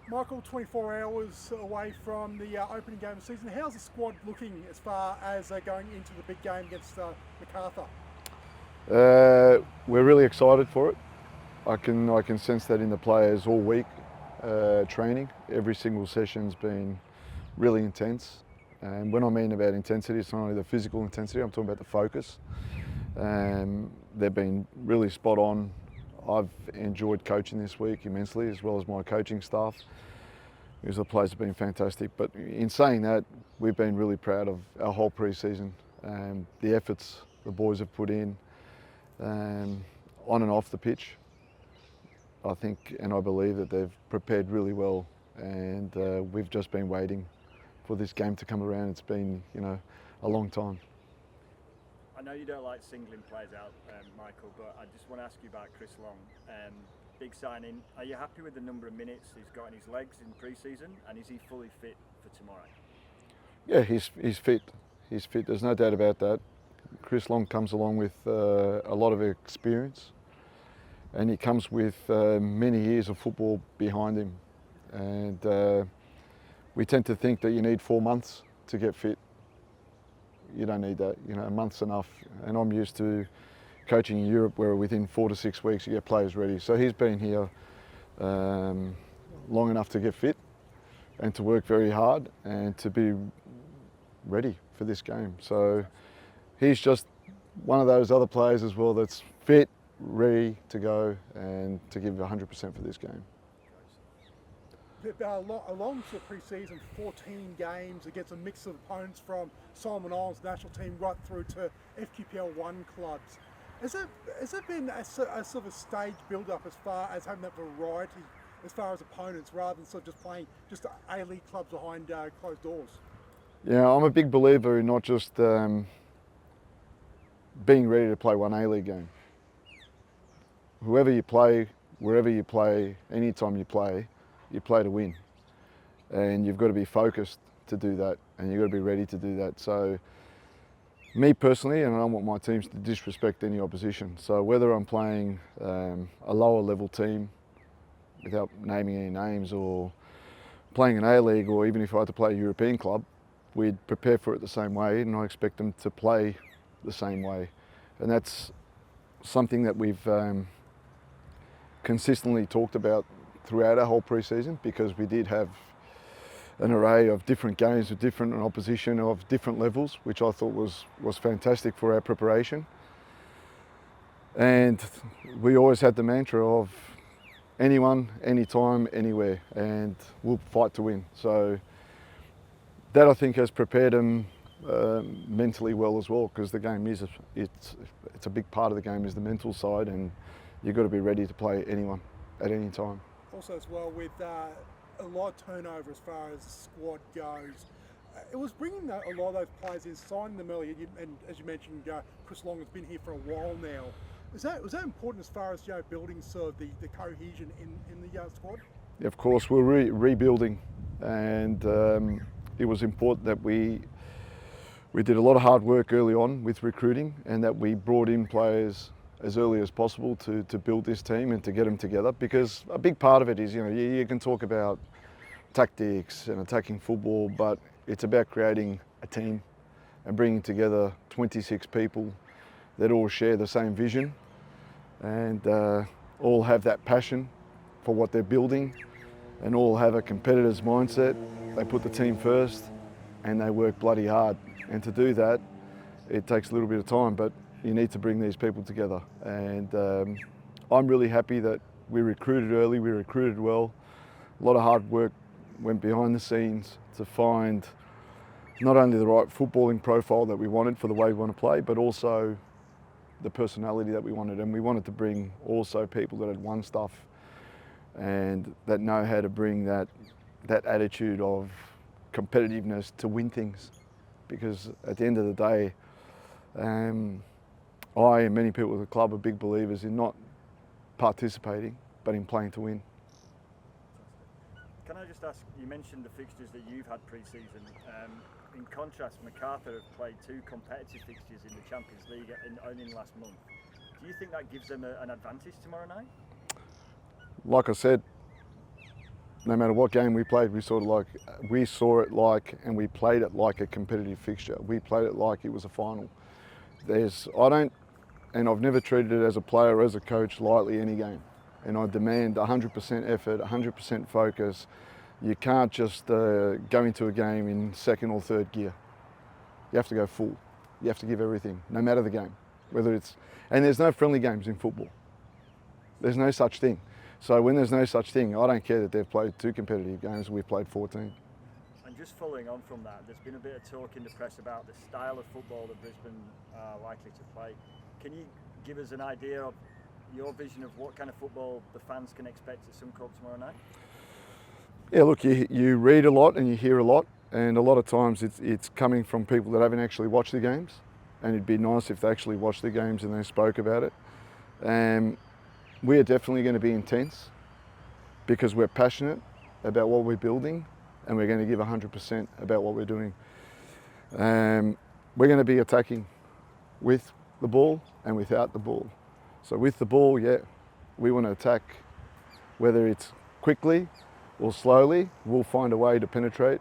Michael, 24 hours away from the opening game of the season. How's the squad looking as far as going into the big game against Macarthur? We're really excited for it. I can sense that in the players all week. Training, every single session's been really intense. And when I mean about intensity, it's not only the physical intensity, I'm talking about the focus. They've been really spot on. I've enjoyed coaching this week immensely, as well as my coaching staff, because the players have been fantastic. But in saying that, we've been really proud of our whole pre-season, the efforts the boys have put in, on and off the pitch. I think and I believe that they've prepared really well, and we've just been waiting for this game to come around. It's been, a long time. I know you don't like singling players out, Michael, but I just want to ask you about Chris Long. Big signing. Are you happy with the number of minutes he's got in his legs in pre-season, and is he fully fit for tomorrow? Yeah, he's fit. He's fit. There's no doubt about that. Chris Long comes along with a lot of experience, and he comes with many years of football behind him. And we tend to think that you need 4 months to get fit. You don't need that. A month's enough. And I'm used to coaching in Europe where within 4 to 6 weeks you get players ready. So he's been here long enough to get fit and to work very hard and to be ready for this game. So he's just one of those other players as well that's fit, ready to go and to give 100% for this game. Along to the pre-season, 14 games against a mix of opponents from Solomon Islands national team right through to 𝗕𝗲𝗰𝗸𝗲𝗁 clubs. Has there been a sort of a stage build-up as far as having that variety as far as opponents, rather than sort of just playing just A-League clubs behind closed doors? Yeah, I'm a big believer in not just being ready to play one A-League game. Whoever you play, wherever you play, anytime you play to win. And you've got to be focused to do that, and you've got to be ready to do that. So me personally, and I don't want my teams to disrespect any opposition. So whether I'm playing a lower level team, without naming any names, or playing an A-League, or even if I had to play a European club, we'd prepare for it the same way, and I expect them to play the same way. And that's something that we've consistently talked about throughout our whole pre-season, because we did have an array of different games with different opposition of different levels, which I thought was fantastic for our preparation. And we always had the mantra of anyone, anytime, anywhere, and we'll fight to win. So that, I think, has prepared them mentally well as well, because the game is it's a big part of the game is the mental side, and you've got to be ready to play anyone at any time. Also as well, with a lot of turnover as far as the squad goes, it was bringing a lot of those players in, signing them early, and as you mentioned, Chris Long has been here for a while now. Was that important as far as building sort of the cohesion in the squad? Yeah, of course, we're rebuilding, and it was important that we did a lot of hard work early on with recruiting, and that we brought in players as early as possible to build this team and to get them together, because a big part of it is, you can talk about tactics and attacking football, but it's about creating a team and bringing together 26 people that all share the same vision and all have that passion for what they're building, and all have a competitor's mindset. They put the team first and they work bloody hard. And to do that, it takes a little bit of time, but you need to bring these people together. And I'm really happy that we recruited early, we recruited well. A lot of hard work went behind the scenes to find not only the right footballing profile that we wanted for the way we want to play, but also the personality that we wanted. And we wanted to bring also people that had won stuff and that know how to bring that attitude of competitiveness to win things. Because at the end of the day, I and many people at the club are big believers in not participating, but in playing to win. Can I just ask, you mentioned the fixtures that you've had pre-season. In contrast, Macarthur have played 2 competitive fixtures in the Champions League only in the last month. Do you think that gives them an advantage tomorrow night? Like I said, no matter what game we played, we saw it like, and we played it like a competitive fixture. We played it like it was a final. I've never treated it as a player or as a coach lightly any game. And I demand 100% effort, 100% focus. You can't just go into a game in second or third gear. You have to go full. You have to give everything, no matter the game. And there's no friendly games in football. There's no such thing. So when there's no such thing, I don't care that they've played 2 competitive games, we've played 14. And just following on from that, there's been a bit of talk in the press about the style of football that Brisbane are likely to play. Can you give us an idea of your vision of what kind of football the fans can expect at Suncorp tomorrow night? Yeah, look, you read a lot and you hear a lot, and a lot of times it's coming from people that haven't actually watched the games, and it'd be nice if they actually watched the games and they spoke about it. We are definitely going to be intense because we're passionate about what we're building, and we're going to give 100% about what we're doing. We're going to be attacking with the ball and without the ball. So with the ball, yeah, we want to attack, whether it's quickly or slowly, we'll find a way to penetrate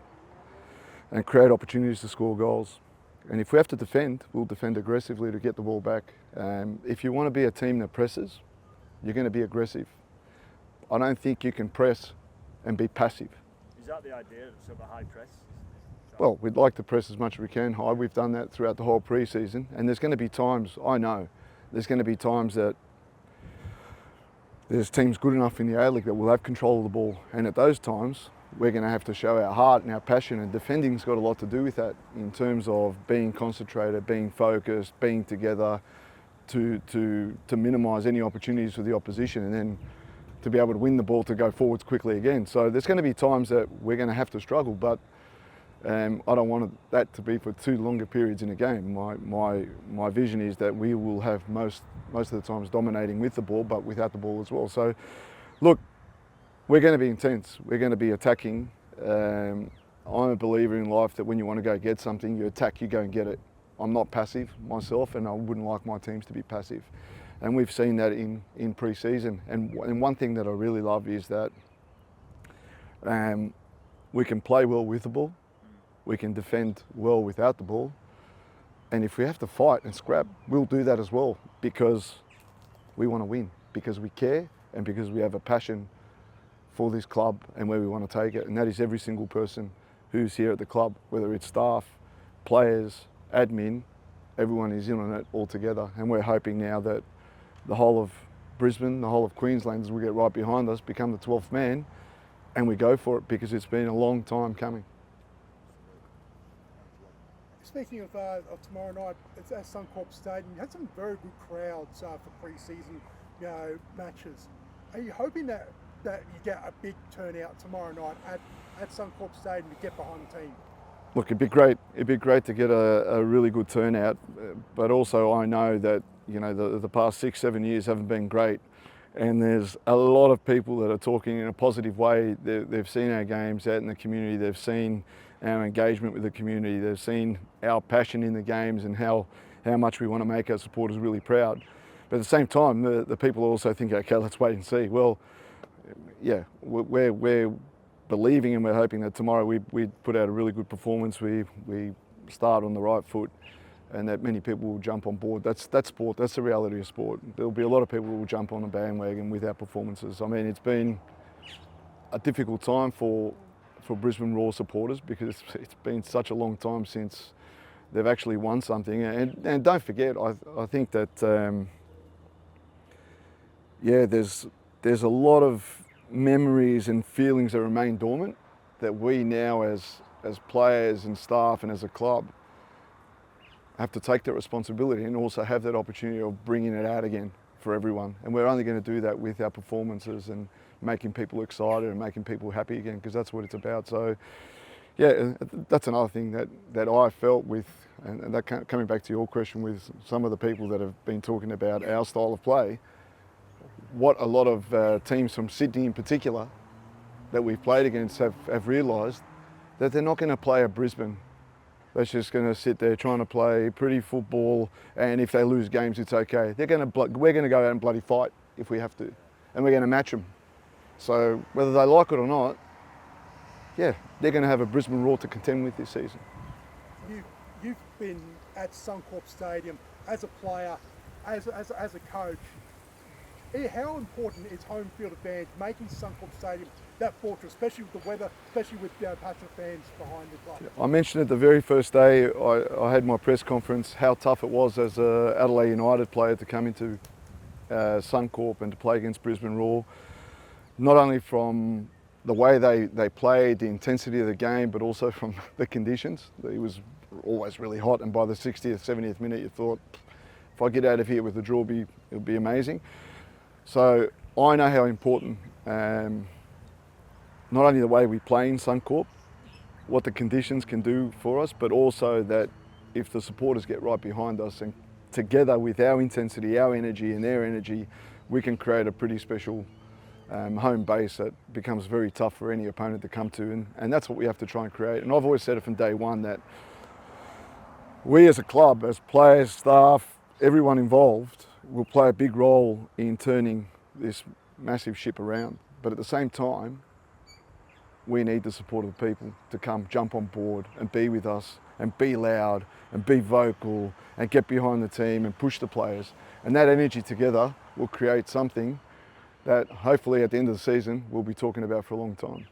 and create opportunities to score goals. And if we have to defend, we'll defend aggressively to get the ball back. If you want to be a team that presses, you're going to be aggressive. I don't think you can press and be passive. Is that the idea, sort of a high press? Well, we'd like to press as much as we can high. We've done that throughout the whole pre-season, and there's going to be times, I know, there's going to be times that there's teams good enough in the A-League that will have control of the ball, and at those times we're going to have to show our heart and our passion, and defending's got a lot to do with that in terms of being concentrated, being focused, being together to minimise any opportunities for the opposition, and then to be able to win the ball to go forwards quickly again. So there's going to be times that we're going to have to struggle, but I don't want that to be for too longer periods in a game. My vision is that we will have most of the times dominating with the ball, but without the ball as well. So look, we're going to be intense. We're going to be attacking. I'm a believer in life that when you want to go get something, you attack, you go and get it. I'm not passive myself, and I wouldn't like my teams to be passive. And we've seen that in pre-season. And one thing that I really love is that we can play well with the ball, we can defend well without the ball, and if we have to fight and scrap, we'll do that as well, because we want to win, because we care, and because we have a passion for this club and where we want to take it. And that is every single person who's here at the club, whether it's staff, players, admin, everyone is in on it all together. And we're hoping now that the whole of Brisbane, the whole of Queensland, as we get right behind us, become the 12th man, and we go for it, because it's been a long time coming. Speaking of tomorrow night, it's at Suncorp Stadium. You had some very good crowds for pre-season, matches. Are you hoping that you get a big turnout tomorrow night at Suncorp Stadium to get behind the team? Look, it'd be great. It'd be great to get a really good turnout, but also I know that the past 6-7 years haven't been great, and there's a lot of people that are talking in a positive way. They've seen our games out in the community. They've seen our engagement with the community. They've seen our passion in the games and how much we want to make our supporters really proud. But at the same time, the people also think, okay, let's wait and see. Well, yeah, we're believing and we're hoping that tomorrow we put out a really good performance. We start on the right foot, and that many people will jump on board. That's sport. That's the reality of sport. There'll be a lot of people who will jump on the bandwagon with our performances. I mean, it's been a difficult time for Brisbane Roar supporters, because it's been such a long time since they've actually won something. And don't forget, I think that there's a lot of memories and feelings that remain dormant, that we now as players and staff and as a club have to take that responsibility and also have that opportunity of bringing it out again for everyone. And we're only going to do that with our performances and making people excited and making people happy again, because that's what it's about. So yeah, that's another thing that I felt with, and that coming back to your question, with some of the people that have been talking about our style of play, what a lot of teams from Sydney in particular that we've played against have realised, that they're not going to play a Brisbane that's just going to sit there trying to play pretty football, and if they lose games, it's okay. We're going to go out and bloody fight if we have to, and we're going to match them. So whether they like it or not, yeah, they're going to have a Brisbane Roar to contend with this season. You've been at Suncorp Stadium as a player, as a coach. How important is home field advantage, making Suncorp Stadium that fortress, especially with the weather, especially with passionate fans behind the club? I mentioned it the very first day I had my press conference how tough it was as a Adelaide United player to come into Suncorp and to play against Brisbane Roar. Not only from the way they played, the intensity of the game, but also from the conditions. It was always really hot, and by the 60th, 70th minute you thought, if I get out of here with a draw, it'll be amazing. So I know how important not only the way we play in Suncorp, what the conditions can do for us, but also that if the supporters get right behind us and together with our intensity, our energy and their energy, we can create a pretty special home base that becomes very tough for any opponent to come to, and that's what we have to try and create. And I've always said it from day one that we as a club, as players, staff, everyone involved, will play a big role in turning this massive ship around. But at the same time, we need the support of the people to come jump on board and be with us and be loud and be vocal and get behind the team and push the players. And that energy together will create something that hopefully at the end of the season we'll be talking about for a long time.